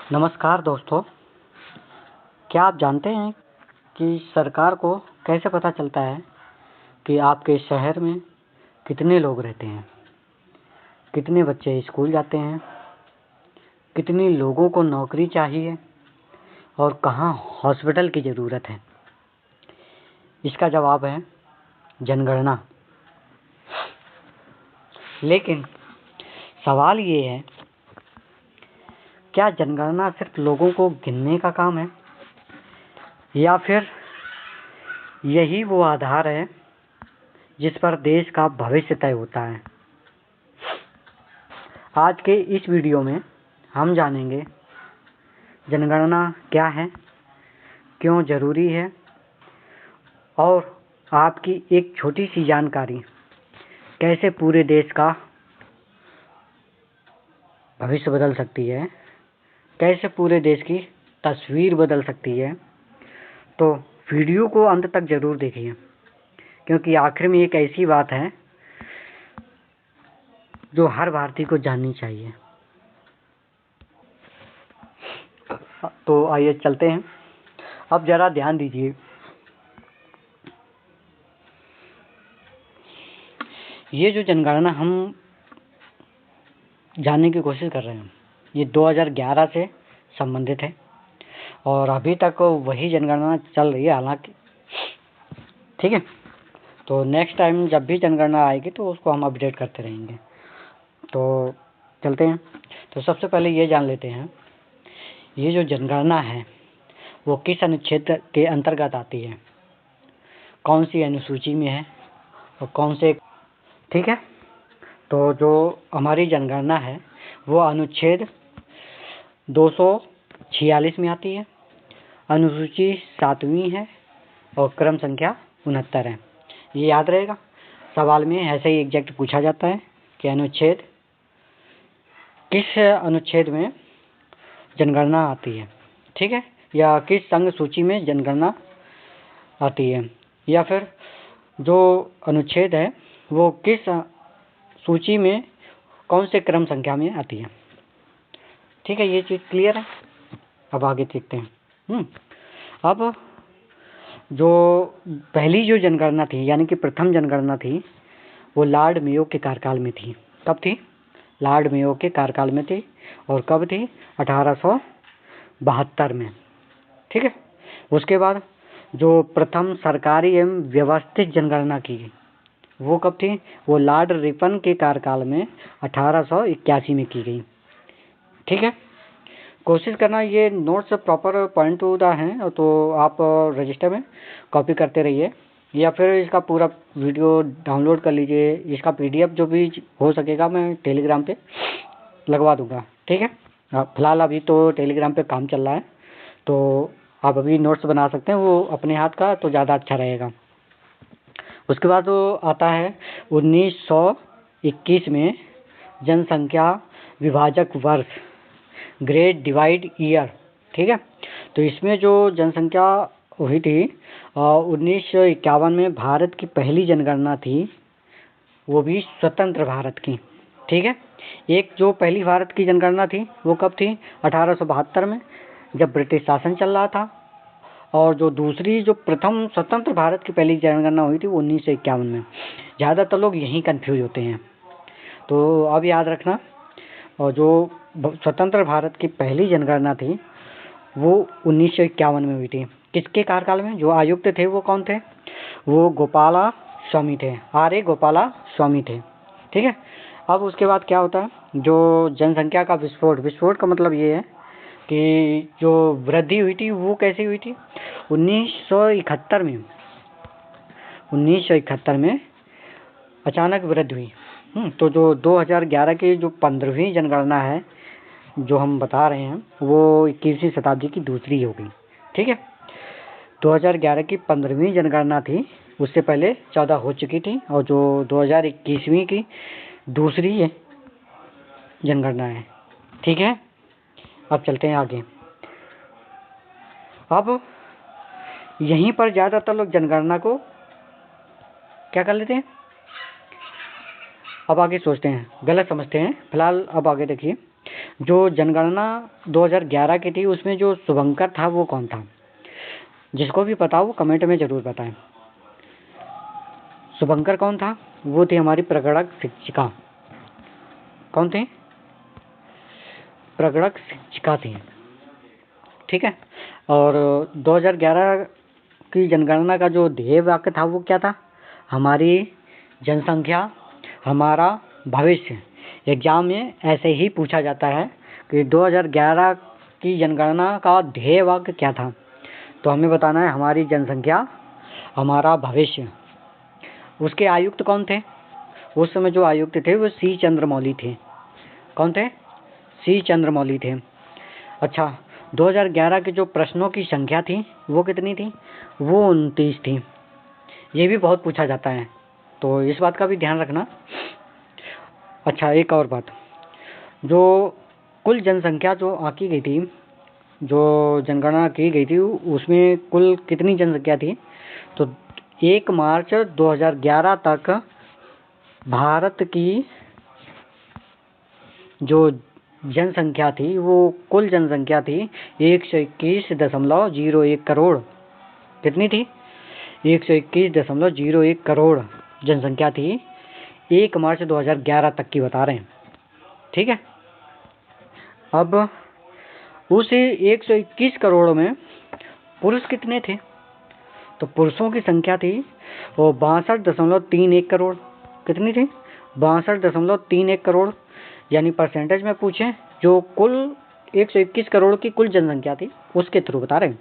नमस्कार दोस्तों, क्या आप जानते हैं कि सरकार को कैसे पता चलता है कि आपके शहर में कितने लोग रहते हैं, कितने बच्चे स्कूल जाते हैं, कितने लोगों को नौकरी चाहिए और कहाँ हॉस्पिटल की ज़रूरत है? इसका जवाब है जनगणना। लेकिन सवाल ये है, क्या जनगणना सिर्फ लोगों को गिनने का काम है या फिर यही वो आधार है जिस पर देश का भविष्य तय होता है? आज के इस वीडियो में हम जानेंगे जनगणना क्या है, क्यों ज़रूरी है और आपकी एक छोटी सी जानकारी कैसे पूरे देश का भविष्य बदल सकती है, कैसे पूरे देश की तस्वीर बदल सकती है। तो वीडियो को अंत तक ज़रूर देखिए, क्योंकि आखिर में एक ऐसी बात है जो हर भारतीय को जाननी चाहिए। तो आइए चलते हैं। अब ज़रा ध्यान दीजिए, ये जो जनगणना हम जानने की कोशिश कर रहे हैं, ये 2011 से संबंधित है और अभी तक वही जनगणना चल रही है हालांकि, ठीक है। तो नेक्स्ट टाइम जब भी जनगणना आएगी तो उसको हम अपडेट करते रहेंगे। तो चलते हैं। तो सबसे पहले ये जान लेते हैं, ये जो जनगणना है वो किस अनुच्छेद के अंतर्गत आती है, कौन सी अनुसूची में है और कौन से, ठीक है। तो जो हमारी जनगणना है वो अनुच्छेद 246 में आती है, अनुसूची 7वीं है और क्रम संख्या 69 है। ये याद रहेगा, सवाल में ऐसे ही एग्जैक्ट पूछा जाता है कि किस अनुच्छेद में जनगणना आती है, ठीक है, या किस संघ सूची में जनगणना आती है, या फिर जो अनुच्छेद है वो किस सूची में कौन से क्रम संख्या में आती है, ठीक है। ये चीज़ क्लियर है। अब आगे देखते हैं। अब जो पहली जो जनगणना थी यानी कि प्रथम जनगणना थी वो लॉर्ड मेयो के कार्यकाल में थी। कब थी? लॉर्ड मेयो के कार्यकाल में थी। और कब थी? 1872 में, ठीक है। उसके बाद जो प्रथम सरकारी एवं व्यवस्थित जनगणना की गई वो कब थी? वो लॉर्ड रिपन के कार्यकाल में 1881 में की गई, ठीक है। कोशिश करना ये notes proper point two the हैं, तो आप रजिस्टर में कॉपी करते रहिए या फिर इसका पूरा वीडियो डाउनलोड कर लीजिए। इसका PDF जो भी हो सकेगा मैं टेलीग्राम पे लगवा दूंगा, ठीक है। फिलहाल अभी तो टेलीग्राम पे काम चल रहा है, तो आप अभी नोट्स बना सकते हैं, वो अपने हाथ का तो ज़्यादा अच्छा रहेगा। उसके बाद वो आता है 1921 में जनसंख्या विभाजक वर्ष, ग्रेट डिवाइड ईयर, ठीक है। तो इसमें जो जनसंख्या हुई थी 1951 में भारत की पहली जनगणना थी, वो भी स्वतंत्र भारत की, ठीक है। एक जो पहली भारत की जनगणना थी वो कब थी? 1872 में, जब ब्रिटिश शासन चल रहा था। और जो दूसरी जो प्रथम स्वतंत्र भारत की पहली जनगणना हुई थी वो 1951 में। ज़्यादातर लोग यहीं कंफ्यूज होते हैं, तो अब याद रखना। और जो स्वतंत्र भारत की पहली जनगणना थी वो 1951 में हुई थी। किसके कार्यकाल में? जो आयुक्त थे वो कौन थे? वो गोपाला स्वामी थे, RA गोपाला स्वामी थे, ठीक है। अब उसके बाद क्या होता है, जो जनसंख्या का विस्फोट का मतलब ये है कि जो वृद्धि हुई थी वो कैसे हुई थी? 1971 में अचानक वृद्धि हुई। तो जो 2011 की जो 15वीं जनगणना है जो हम बता रहे हैं वो 21वीं शताब्दी की दूसरी हो गई, ठीक है। 2011 की 15वीं जनगणना थी, उससे पहले 14 हो चुकी थी, और जो 2021वीं की दूसरी जनगणना है, ठीक है। अब चलते हैं आगे। अब यहीं पर ज़्यादातर लोग जनगणना को क्या कर लेते हैं, अब आगे सोचते हैं, गलत समझते हैं। फिलहाल अब आगे देखिए, जो जनगणना 2011 की थी उसमें जो शुभंकर था वो कौन था? जिसको भी पता हो वो कमेंट में ज़रूर बताएं। शुभंकर कौन था? वो थी हमारी प्रगणक शिक्षिका। कौन थी? प्रगणक शिक्षिका थी। ठीक है। और 2011 की जनगणना का जो ध्येय वाक्य था वो क्या था? हमारी जनसंख्या हमारा भविष्य। एग्जाम में ऐसे ही पूछा जाता है कि 2011 की जनगणना का ध्येय वाक्य क्या था? तो हमें बताना है हमारी जनसंख्या हमारा भविष्य। उसके आयुक्त कौन थे? उस समय जो आयुक्त थे वो सी चंद्रमौली थे। कौन थे? सी चंद्रमौली थे। अच्छा, 2011 के जो प्रश्नों की संख्या थी वो कितनी थी? वो 29 थी। ये भी बहुत पूछा जाता है, तो इस बात का भी ध्यान रखना। अच्छा, एक और बात, जो कुल जनसंख्या जो आंकी गई थी, जो जनगणना की गई थी, उसमें कुल कितनी जनसंख्या थी? तो 1 मार्च 2011 तक भारत की जो जनसंख्या थी वो कुल जनसंख्या थी 121.01 करोड़। कितनी थी? 121.01 करोड़ जनसंख्या थी 1 मार्च 2011 तक की बता रहे हैं। ठीक है। अब उस 121 करोड़ में पुरुष कितने थे? तो पुरुषों की संख्या थी वो 62.31 करोड़। कितनी थी? 62.31 करोड़। यानी परसेंटेज में पूछें जो कुल 121 करोड़ की कुल जनसंख्या थी उसके थ्रू बता रहे हैं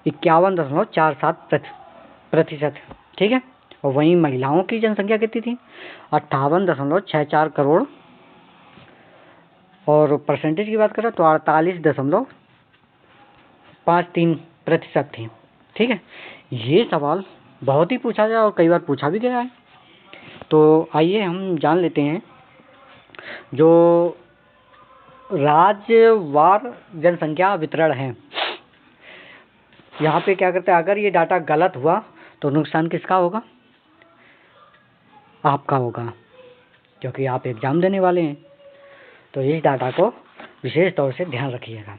51.47%। ठीक है। और वहीं महिलाओं की जनसंख्या कितनी थी? 58.64 करोड़। और परसेंटेज की बात करें तो 48.53% थी। ठीक है। ये सवाल बहुत ही पूछा गया और कई बार पूछा भी गया है। तो आइए हम जान लेते हैं जो राज्यवार जनसंख्या वितरण है। यहाँ पे क्या करते हैं, अगर ये डाटा गलत हुआ तो नुकसान किसका होगा? आपका होगा, क्योंकि आप एग्ज़ाम देने वाले हैं। तो इस डाटा को विशेष तौर से ध्यान रखिएगा।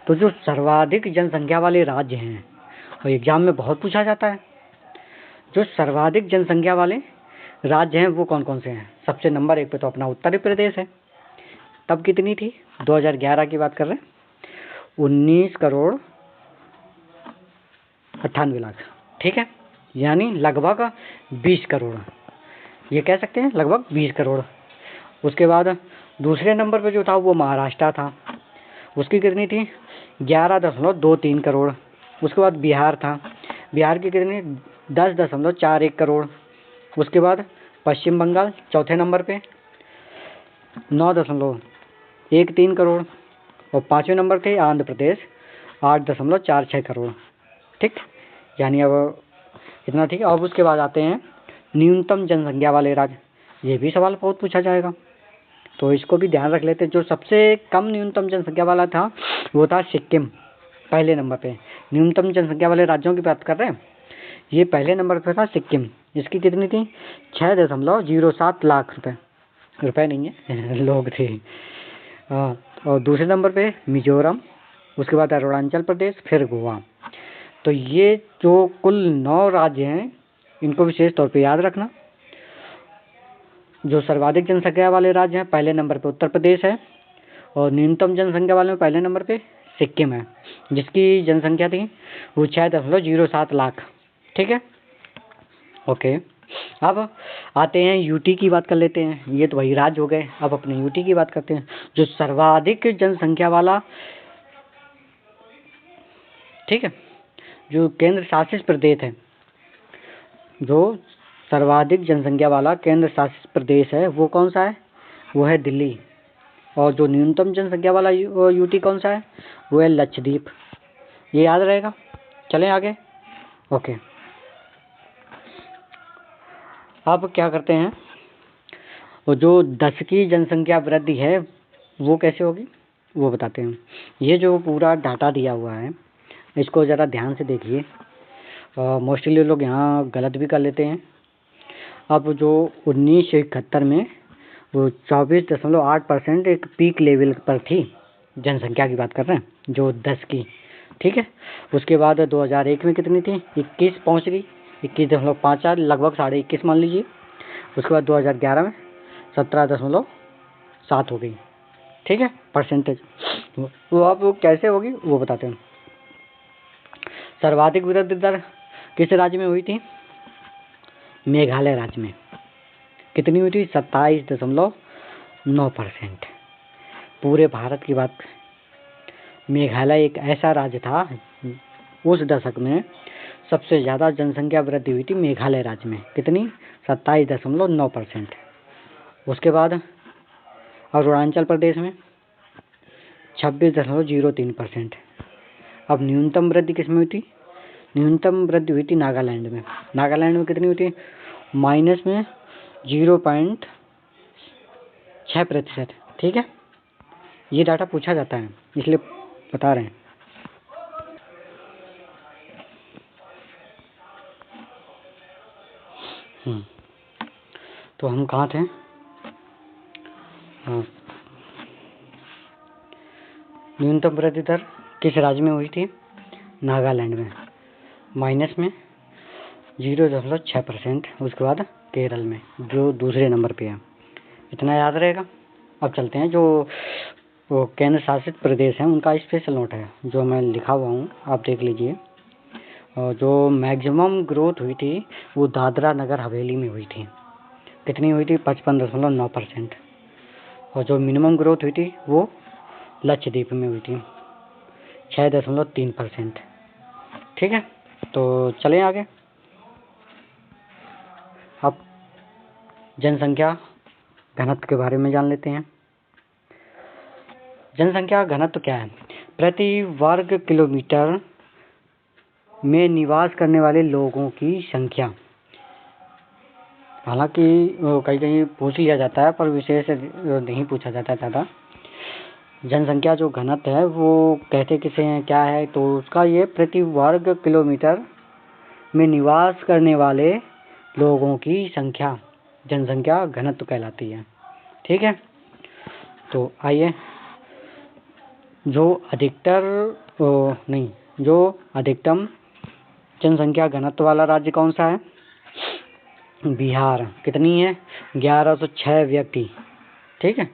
तो जो सर्वाधिक जनसंख्या वाले राज्य हैं और एग्ज़ाम में बहुत पूछा जाता है, जो सर्वाधिक जनसंख्या वाले राज्य हैं वो कौन कौन से हैं? सबसे नंबर 1 पे तो अपना उत्तर प्रदेश है। तब कितनी थी? 2011 की बात कर रहे हैं, 19,98,00,000। ठीक है। यानी लगभग 20 करोड़, ये कह सकते हैं लगभग 20 करोड़। उसके बाद दूसरे नंबर पे जो था वो महाराष्ट्र था। उसकी कितनी थी? 11.23 करोड़। उसके बाद बिहार था। बिहार की कितनी? 10.41 करोड़। उसके बाद पश्चिम बंगाल चौथे नंबर पे 9.13 करोड़। और 5वें नंबर थे आंध्र प्रदेश 8.46 करोड़। ठीक। यानी अब इतना ठीक है। अब उसके बाद आते हैं न्यूनतम जनसंख्या वाले राज्य। ये भी सवाल बहुत पूछा जाएगा, तो इसको भी ध्यान रख लेते हैं। जो सबसे कम न्यूनतम जनसंख्या वाला था वो था सिक्किम, पहले नंबर पे। न्यूनतम जनसंख्या वाले राज्यों की बात कर रहे हैं, ये पहले नंबर पे था सिक्किम। इसकी कितनी थी? 6.07 लाख रुपए नहीं है लोग थे। और दूसरे नंबर पे मिजोरम, उसके बाद अरुणाचल प्रदेश, फिर गोवा। तो ये जो कुल 9 राज्य हैं इनको विशेष तौर पे याद रखना। जो सर्वाधिक जनसंख्या वाले राज्य हैं, पहले नंबर पे उत्तर प्रदेश है और न्यूनतम जनसंख्या वाले में पहले नंबर पे सिक्किम है, जिसकी जनसंख्या थी वो 6.07 लाख। ठीक है। ओके। अब आते हैं यूटी की बात कर लेते हैं। ये तो वही राज्य हो गए। अब अपने यूटी की बात करते हैं, जो सर्वाधिक जनसंख्या वाला, ठीक है, जो केंद्र शासित प्रदेश है, जो सर्वाधिक जनसंख्या वाला केंद्र शासित प्रदेश है वो कौन सा है? वो है दिल्ली। और जो न्यूनतम जनसंख्या वाला यूटी कौन सा है? वो है लक्षद्वीप। ये याद रहेगा। चलें आगे। ओके। अब क्या करते हैं, वो जो 10 की जनसंख्या वृद्धि है वो कैसे होगी वो बताते हैं। ये जो पूरा डाटा दिया हुआ है इसको ज़रा ध्यान से देखिए। मोस्टली लोग यहाँ गलत भी कर लेते हैं। अब जो 1971 में वो 24.8% एक पीक लेवल पर थी, जनसंख्या की बात कर रहे हैं जो 10 की, ठीक है। उसके बाद 2001 में कितनी थी, 21 पहुंच गई, 21.54, लगभग 21.5 मान लीजिए। उसके बाद 2011 में 17.7 हो गई, ठीक है, परसेंटेज। वो अब वो कैसे होगी वो बताते हैं। सर्वाधिक वृद्धि दर किस राज्य में हुई थी, मेघालय राज्य में। कितनी हुई थी, 27.9%। पूरे भारत की बात, मेघालय एक ऐसा राज्य था, उस दशक में सबसे ज़्यादा जनसंख्या वृद्धि हुई थी मेघालय राज्य में। कितनी, 27.9%। उसके बाद अरुणाचल प्रदेश में 26.03%। अब न्यूनतम वृद्धि किस में हुई थी, न्यूनतम वृद्धि हुई थी नागालैंड में। नागालैंड में कितनी हुई थी, माइनस में 0.6%, ठीक है। ये डाटा पूछा जाता है इसलिए बता रहे हैं। तो हम कहाँ थे, न्यूनतम वृद्धि दर किस राज्य में हुई थी, नागालैंड में, माइनस में 0.6%। उसके बाद केरल में जो दूसरे नंबर पे है। इतना याद रहेगा। अब चलते हैं जो वो केंद्र शासित प्रदेश हैं उनका स्पेशल नोट है जो मैं लिखा हुआ हूँ, आप देख लीजिए। और जो मैक्सिमम ग्रोथ हुई थी वो दादरा नगर हवेली में हुई थी। कितनी हुई थी, 55.9%। और जो मिनिमम ग्रोथ हुई थी वो लक्षद्वीप में हुई थी, 6.3%, ठीक है। तो चलें आगे। अब जनसंख्या घनत्व के बारे में जान लेते हैं। जनसंख्या घनत्व क्या है, प्रति वर्ग किलोमीटर में निवास करने वाले लोगों की संख्या। हालांकि कहीं कहीं पूछ लिया जाता है पर विशेष नहीं पूछा जाता है ज़्यादा। जनसंख्या जो घनत्व है वो कहते किसे हैं, क्या है, तो उसका ये प्रति वर्ग किलोमीटर में निवास करने वाले लोगों की संख्या जनसंख्या घनत्व कहलाती है, ठीक है। तो आइए, जो अधिकतम जनसंख्या घनत्व वाला राज्य कौन सा है, बिहार। कितनी है, 1106 व्यक्ति, ठीक है।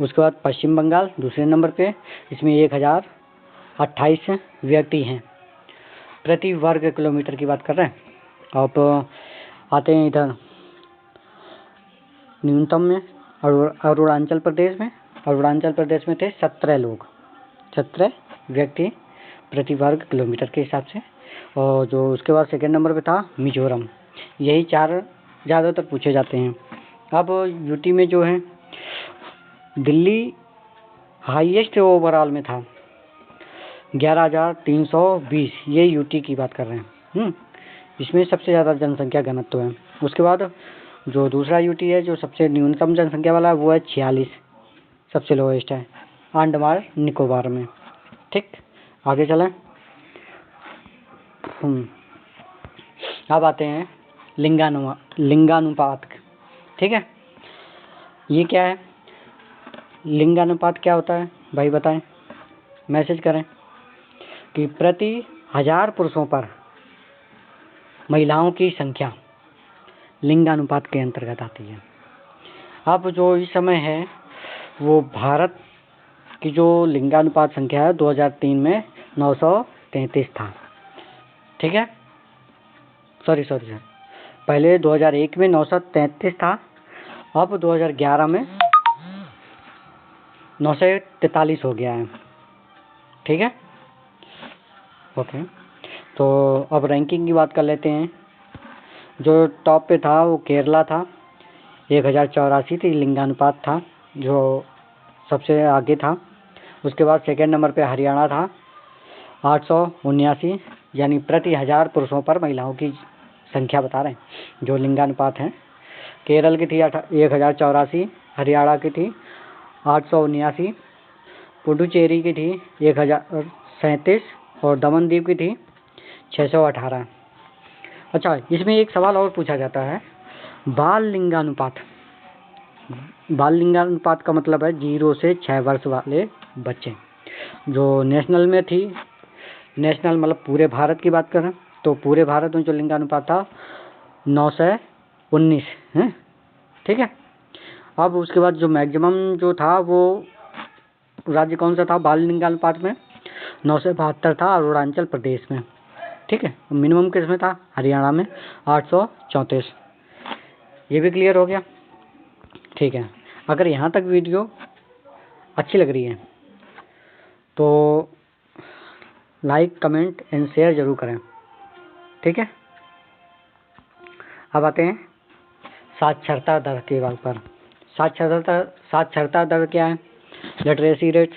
उसके बाद पश्चिम बंगाल दूसरे नंबर पे, इसमें 1028 व्यक्ति हैं प्रति वर्ग किलोमीटर की बात कर रहे हैं। अब आते हैं इधर न्यूनतम में, अरुणाचल प्रदेश में थे 17 व्यक्ति प्रति वर्ग किलोमीटर के हिसाब से। और जो उसके बाद सेकेंड नंबर पे था मिजोरम। यही 4 ज़्यादातर पूछे जाते हैं। अब यूटी में जो है दिल्ली हाईएस्ट ओवरऑल में था, 11,320। ये यूटी की बात कर रहे हैं। इसमें सबसे ज़्यादा जनसंख्या घनत्व है। उसके बाद जो दूसरा यूटी है जो सबसे न्यूनतम जनसंख्या वाला है वो है 46, सबसे लोएस्ट है अंडमान निकोबार में, ठीक। आगे चलें। अब आते हैं लिंगानुपात, ठीक है। ये क्या है, लिंगानुपात क्या होता है भाई बताएं, मैसेज करें कि प्रति 1000 पुरुषों पर महिलाओं की संख्या लिंगानुपात के अंतर्गत आती है। अब जो इस समय है वो भारत की जो लिंगानुपात संख्या है 2003 में 933 था, ठीक है। सॉरी पहले 2001 में 933 था, अब 2011 में 943 हो गया है, ठीक है। ओके, तो अब रैंकिंग की बात कर लेते हैं। जो टॉप पे था वो केरला था, 1084 थी लिंगानुपात था जो सबसे आगे था। उसके बाद सेकेंड नंबर पे हरियाणा था, 879, यानी प्रति 1000 पुरुषों पर महिलाओं की संख्या बता रहे हैं जो लिंगानुपात है। केरल की थी 1084, हरियाणा की थी 879, पुडुचेरी की थी 1037 और दमनदीप की थी 618। अच्छा, इसमें एक सवाल और पूछा जाता है, बाल लिंगानुपात बाल लिंगानुपात का मतलब है 0 से 6 वर्ष वाले बच्चे। जो नेशनल में थी, नेशनल मतलब पूरे भारत की बात करें तो पूरे भारत में जो लिंगानुपात था 9 से 19 है, ठीक है। अब उसके बाद जो मैक्सिमम जो था वो राज्य कौन सा था बाल लिंगानुपात में, 9 से 72 था अरुणाचल प्रदेश में, ठीक है। मिनिमम किस में था, हरियाणा में 834। ये भी क्लियर हो गया, ठीक है। अगर यहाँ तक वीडियो अच्छी लग रही है तो लाइक कमेंट एंड शेयर जरूर करें, ठीक है। अब आते हैं साक्षरता दर के बात पर। साक्षरता दर क्या है, लिटरेसी रेट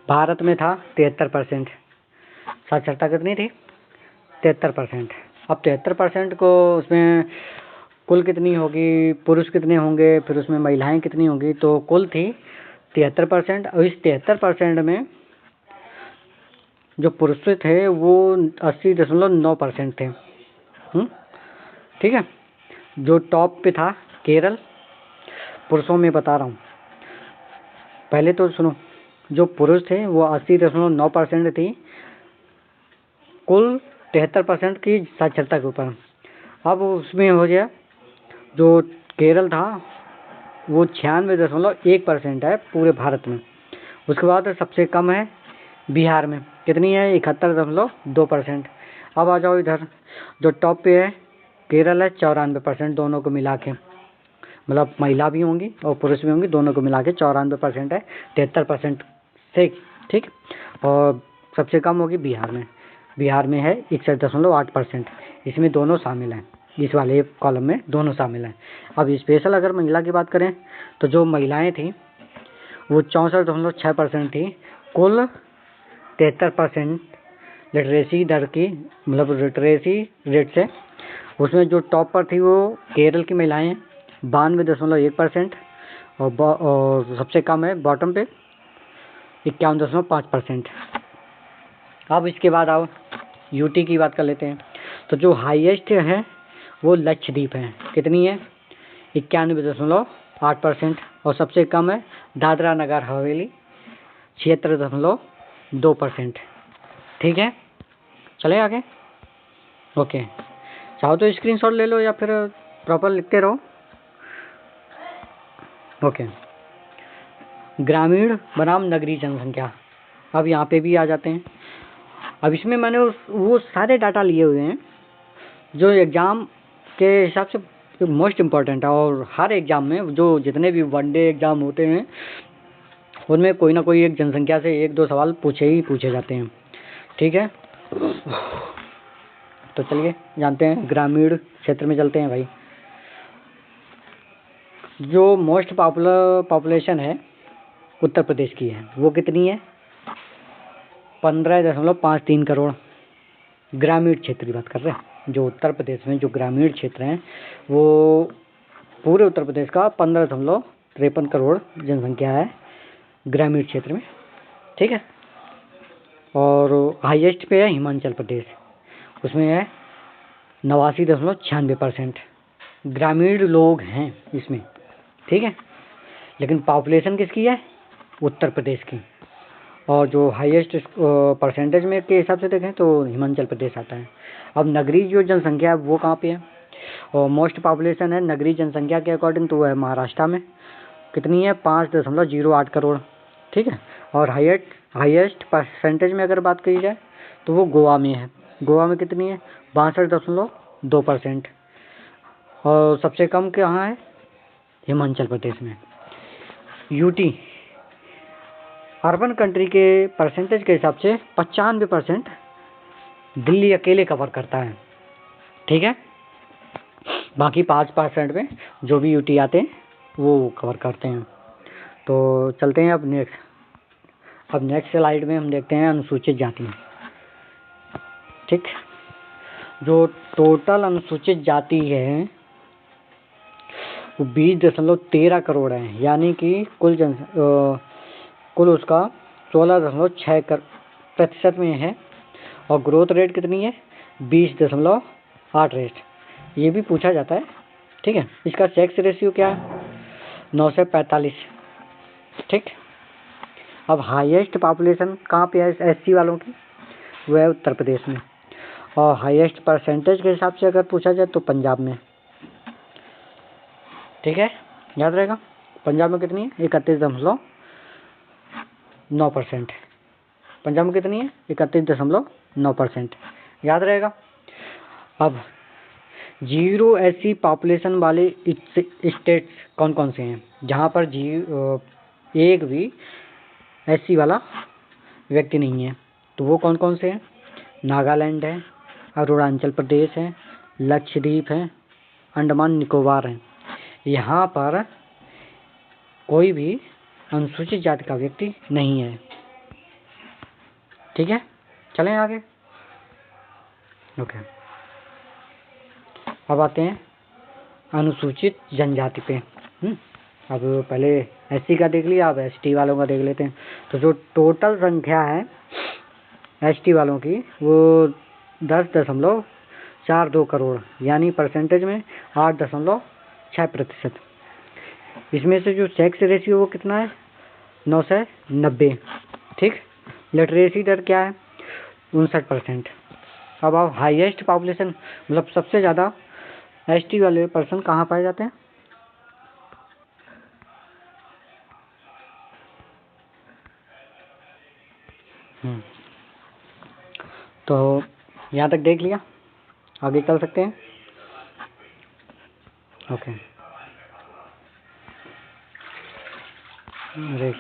भारत में था 73%। साक्षरता कितनी थी, 73%। अब 73% को उसमें कुल कितनी होगी, पुरुष कितने होंगे, फिर उसमें महिलाएं कितनी होंगी, तो कुल थी 73%। और इस 73% में जो पुरुष थे वो 80.9% थे, ठीक है। जो टॉप पे था केरल, पुरुषों में बता रहा हूँ, पहले तो सुनो, जो पुरुष थे वो 80.9% थी कुल 73% की साक्षरता के ऊपर। अब उसमें हो गया जो केरल था वो 96.1% है पूरे भारत में। उसके बाद सबसे कम है बिहार में, कितनी है, 71.2%। अब आ जाओ इधर, जो टॉप पे है केरल है 94%, दोनों को मिला के, मतलब महिला भी होंगी और पुरुष भी होंगे, दोनों को मिला के 94% है 73% से, ठीक। और सबसे कम होगी बिहार में है 61.8%। इसमें दोनों शामिल हैं, इस वाले कॉलम में दोनों शामिल हैं। अब स्पेशल अगर महिला की बात करें तो जो महिलाएं थी वो 64.6% थी कुल 73% लिटरेसी दर की, मतलब लिटरेसी रेट से। उसमें जो टॉप पर थी वो केरल की महिलाएं 92.1%, और सबसे कम है बॉटम पे 51.5%। अब इसके बाद आओ यूटी की बात कर लेते हैं। तो जो हाईएस्ट है वो लक्षद्वीप है, कितनी है, 91.8%। और सबसे कम है दादरा नगर हवेली 76.2%, ठीक है। चले आगे, ओके। चाहो तो स्क्रीनशॉट ले लो या फिर प्रॉपर लिखते रहो, ओके। ग्रामीण बनाम नगरीय जनसंख्या, अब यहाँ पे भी आ जाते हैं। अब इसमें मैंने वो सारे डाटा लिए हुए हैं जो एग्ज़ाम के हिसाब से मोस्ट इम्पॉर्टेंट है, और हर एग्ज़ाम में जो जितने भी वनडे एग्ज़ाम होते हैं उनमें कोई ना कोई एक जनसंख्या से 1-2 सवाल पूछे जाते हैं, ठीक है। तो चलिए जानते हैं, ग्रामीण क्षेत्र में चलते हैं भाई। जो मोस्ट पॉपुलेशन है उत्तर प्रदेश की है, वो कितनी है, 15.53 करोड़। ग्रामीण क्षेत्र की बात कर रहे हैं, जो उत्तर प्रदेश में जो ग्रामीण क्षेत्र हैं वो पूरे उत्तर प्रदेश का 15.53 करोड़ जनसंख्या है ग्रामीण क्षेत्र में, ठीक है। और हाईएस्ट पे है हिमाचल प्रदेश, उसमें है 89.96% ग्रामीण लोग हैं इसमें, ठीक है। लेकिन पॉपुलेशन किसकी है, उत्तर प्रदेश की। और जो हाईएस्ट परसेंटेज में के हिसाब से देखें तो हिमाचल प्रदेश आता है। अब नगरीय जो जनसंख्या है वो कहाँ पे है, और मोस्ट पॉपुलेशन है नगरीय जनसंख्या के अकॉर्डिंग तो वो है महाराष्ट्र में, कितनी है, 5.08 करोड़, ठीक है। और हाईएस्ट परसेंटेज में अगर बात करी जाए तो वो गोवा में है, गोवा में कितनी है, 62.2%। और सबसे कम कहाँ है, हिमाचल प्रदेश में। यूटी अर्बन कंट्री के परसेंटेज के हिसाब से 95% दिल्ली अकेले कवर करता है, ठीक है। बाकी 5% में जो भी यूटी आते हैं वो कवर करते हैं। तो चलते हैं अब नेक्स्ट स्लाइड में हम देखते हैं अनुसूचित जाति, ठीक। जो टोटल अनुसूचित जाति है वो 20.13 करोड़ है, यानी कि कुल उसका 16.6% में है। और ग्रोथ रेट कितनी है, 20.8 रेट, ये भी पूछा जाता है, ठीक है। इसका सेक्स रेशियो क्या है, 945। ठीक। अब हाईएस्ट पॉपुलेशन कहाँ पे है SC वालों की, वो है उत्तर प्रदेश में। और हाईएस्ट परसेंटेज के हिसाब से अगर पूछा जाए तो पंजाब में। ठीक है, याद रहेगा। पंजाब में कितनी है? 31.9%। पंजाब में कितनी है? 31.9%। याद रहेगा। अब 0 SC पॉपुलेशन वाले स्टेट्स कौन कौन से हैं जहाँ पर एक भी SC वाला व्यक्ति नहीं है? तो वो कौन कौन से हैं? नागालैंड है, अरुणाचल प्रदेश है, लक्षद्वीप है, अंडमान निकोबार है। यहाँ पर कोई भी अनुसूचित जाति का व्यक्ति नहीं है। ठीक है, चलें आगे। ओके, अब आते हैं अनुसूचित जनजाति पे। अब पहले SC का देख लिया, अब ST वालों का देख लेते हैं। तो जो टोटल संख्या है ST वालों की वो 10.42 करोड़, यानी परसेंटेज में 8.6%। इसमें से जो सेक्स रेशियो वो कितना है? 990। ठीक। लिटरेसी दर क्या है? 59%। अब आप हाईएस्ट पॉपुलेशन मतलब सबसे ज़्यादा ST वाले पर्सन कहाँ पाए जाते हैं? तो यहाँ तक देख लिया, आगे चल सकते हैं। ओके,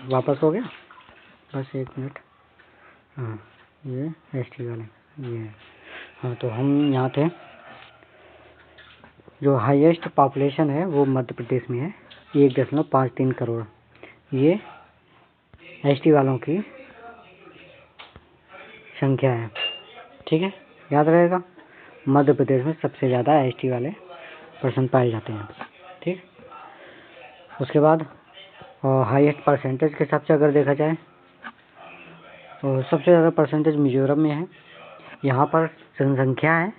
वापस हो गया, बस 1 मिनट। हाँ, ये ST वाले ये। हाँ, तो हम यहाँ थे। जो हाईएस्ट पॉपुलेशन है वो मध्य प्रदेश में है, 1.53 करोड़। ये ST वालों की संख्या है। ठीक है, याद रहेगा। मध्य प्रदेश में सबसे ज़्यादा ST वाले पर्सन पाए जाते हैं। ठीक। उसके बाद हाईएस्ट परसेंटेज के हिसाब से अगर देखा जाए तो सबसे ज़्यादा परसेंटेज मिजोरम में है। यहाँ पर जनसंख्या है,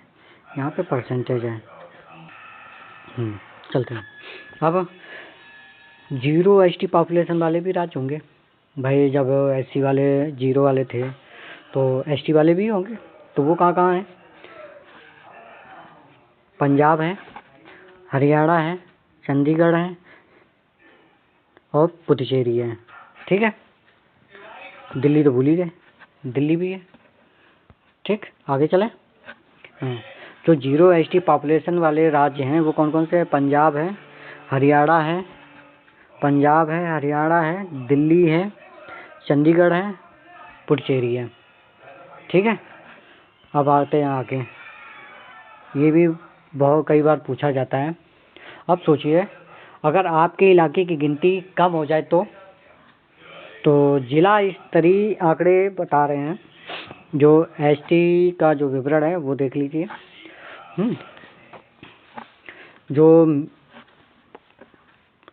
यहाँ पे परसेंटेज है। चलते हैं। अब 0 ST पॉपुलेशन वाले भी राज्य होंगे भाई। जब SC वाले 0 वाले थे तो ST वाले भी होंगे। तो वो कहाँ कहाँ हैं? पंजाब है, हरियाणा है, चंडीगढ़ है और पुडुचेरी है। ठीक है, दिल्ली तो भूल ही गए, दिल्ली भी है। ठीक, आगे चलें। जो 0 ST पॉपुलेशन वाले राज्य हैं वो कौन कौन से हैं? पंजाब है, हरियाणा है, दिल्ली है, चंडीगढ़ है, पुडुचेरी है। ठीक है, अब आते हैं आगे। ये भी बहुत कई बार पूछा जाता है। अब सोचिए, अगर आपके इलाके की गिनती कम हो जाए तो जिला स्तरीय आंकड़े बता रहे हैं। जो ST का जो विवरण है वो देख लीजिए। जो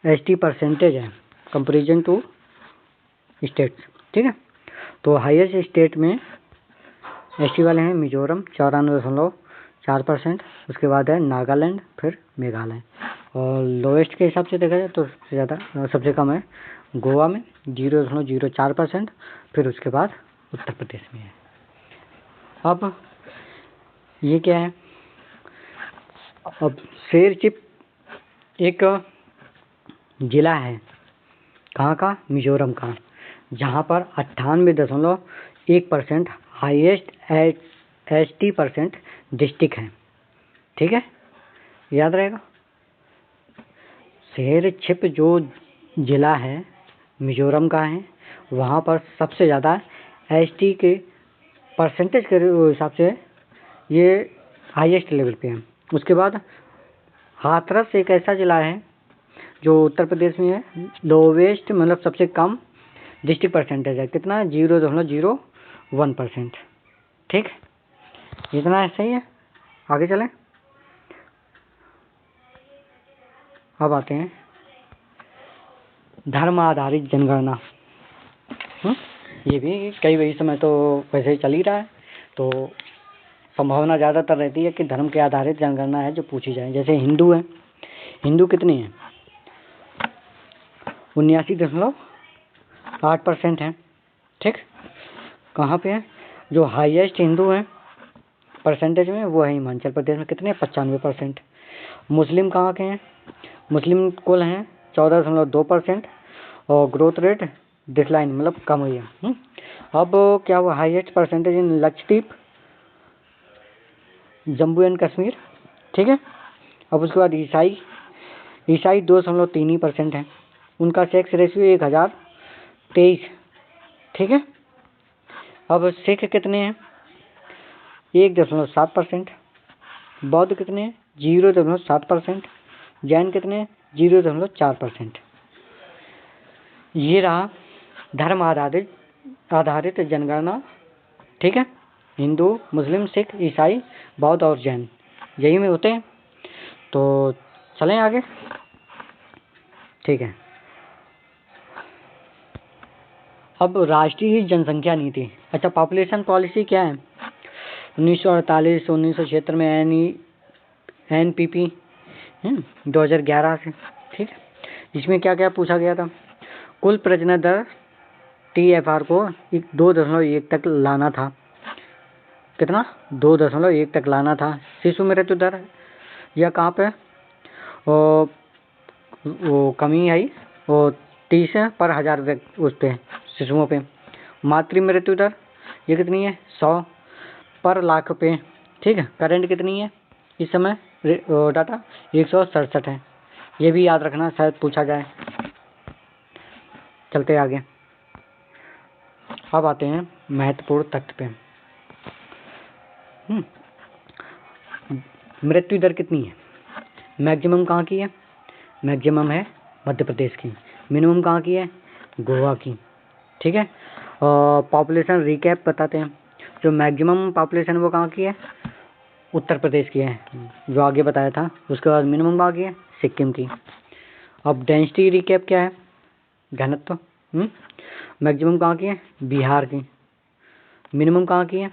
ST परसेंटेज है कंपैरिजन टू स्टेट्स। ठीक है, तो हाईएस्ट स्टेट में ST वाले हैं मिजोरम 94.4%। उसके बाद है नागालैंड, फिर मेघालय। और लोएस्ट के हिसाब से देखा जाए तो सबसे कम है गोवा में 0.04%। फिर उसके बाद उत्तर प्रदेश में है। अब ये क्या है? अब शेरचिप एक जिला है, कहाँ का? मिजोरम का, जहाँ पर 98.1% हाईएस्ट ST परसेंट डिस्ट्रिक्ट है। ठीक है, याद रहेगा। शेरचिप जो जिला है मिजोरम का है, वहाँ पर सबसे ज़्यादा ST के परसेंटेज के हिसाब से ये हाईएस्ट लेवल पे है। उसके बाद हाथरस एक ऐसा ज़िला है जो उत्तर प्रदेश में है, लोवेस्ट मतलब सबसे कम डिस्ट्रिक्ट परसेंटेज है। कितना है? 0.01%। ठीक, इतना सही है। आगे चलें। अब आते हैं धर्म आधारित जनगणना। ये भी कई समय तो वैसे ही चल ही रहा है, तो संभावना ज़्यादातर रहती है कि धर्म के आधारित जनगणना है जो पूछी जाए। जैसे हिंदू है, हिंदू कितने हैं? 79.8% है। ठीक, कहाँ पे है? जो हाईएस्ट हिंदू हैं परसेंटेज में वो है हिमाचल प्रदेश में, कितने? 95%। मुस्लिम कहाँ के हैं? मुस्लिम कुल हैं 14.2% और ग्रोथ रेट डिक्लाइन मतलब कम हुई है। अब क्या हुआ? Highest percentage in Lakshadweep, Jammu and Kashmir. ठीक है, अब उसके बाद ईसाई 2.3% है, उनका सेक्स रेशियो 1023। ठीक है, अब सिख कितने हैं? 1.7%। बौद्ध कितने हैं? 0.7%। जैन कितने हैं? 0.4%। ये रहा धर्म आधारित जनगणना। ठीक है, हिंदू, मुस्लिम, सिख, ईसाई, बौद्ध और जैन यही में होते हैं। तो चलें आगे। ठीक है, अब राष्ट्रीय जनसंख्या नीति। अच्छा, पॉपुलेशन पॉलिसी क्या है? 1978-1976 में NPP 2011 से। ठीक है, इसमें क्या क्या पूछा गया था? कुल प्रजनन दर TFR को 2.1 तक लाना था। कितना? 2.1 तक लाना था। शिशु मृत्यु दर यह कहाँ पे वो कमी आई, वो 30 पर हजार उस पे शिशुओं पे। मातृ मृत्यु दर ये कितनी है? 100 पर लाख पे। ठीक है, करंट कितनी है इस समय? डाटा 167 है। ये भी याद रखना, शायद पूछा जाए। चलते आगे। अब आते हैं महत्वपूर्ण तथ्य पे। मृत्यु दर कितनी है? मैक्सिमम कहाँ की है? मैक्सिमम है मध्य प्रदेश की। मिनिमम कहाँ की है? गोवा की। ठीक है, पॉपुलेशन रिकैप बताते हैं। जो मैक्सिमम पॉपुलेशन वो कहाँ की है? उत्तर प्रदेश की है, जो आगे बताया था। उसके बाद मिनिमम कहाँ की है? सिक्किम की। अब डेंसिटी रिकैप क्या है? घनत्व। मैक्सिमम कहाँ की है? बिहार की। मिनिमम कहाँ की है?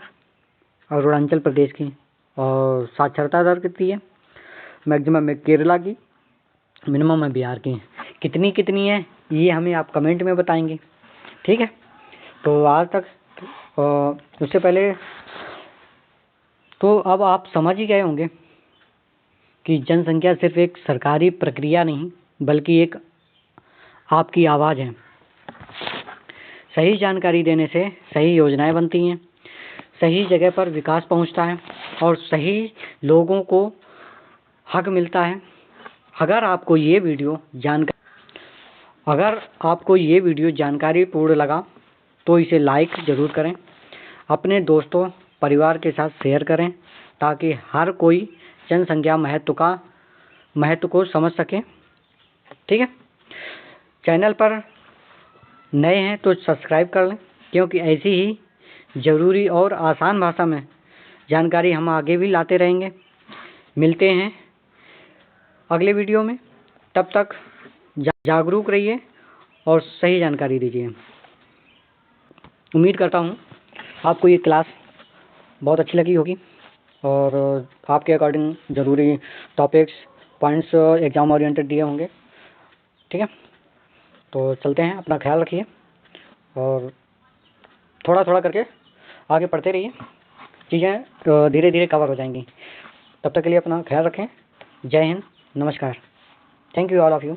अरुणाचल प्रदेश की। और साक्षरता दर कितनी है? मैक्सिमम है केरला की, मिनिमम है बिहार की। कितनी कितनी है ये हमें आप कमेंट में बताएंगे। ठीक है, तो आज तक उससे पहले तो अब आप समझ ही गए होंगे कि जनसंख्या सिर्फ एक सरकारी प्रक्रिया नहीं बल्कि एक आपकी आवाज़ है। सही जानकारी देने से सही योजनाएं बनती हैं, सही जगह पर विकास पहुंचता है और सही लोगों को हक मिलता है। अगर आपको ये वीडियो जानकारीपूर्ण लगा तो इसे लाइक ज़रूर करें, अपने दोस्तों परिवार के साथ शेयर करें ताकि हर कोई जनसंख्या महत्व को समझ सके। ठीक है, चैनल पर नए हैं तो सब्सक्राइब कर लें, क्योंकि ऐसी ही ज़रूरी और आसान भाषा में जानकारी हम आगे भी लाते रहेंगे। मिलते हैं अगले वीडियो में, तब तक जागरूक रहिए और सही जानकारी दीजिए। उम्मीद करता हूँ आपको ये क्लास बहुत अच्छी लगी होगी और आपके अकॉर्डिंग ज़रूरी टॉपिक्स पॉइंट्स एग्ज़ाम ओरिएंटेड दिए होंगे। ठीक है, तो चलते हैं, अपना ख्याल रखिए और थोड़ा थोड़ा करके आगे पढ़ते रहिए, चीज़ें धीरे धीरे कवर हो जाएंगी। तब तक के लिए अपना ख्याल रखें। जय हिंद, नमस्कार। Thank you all of you.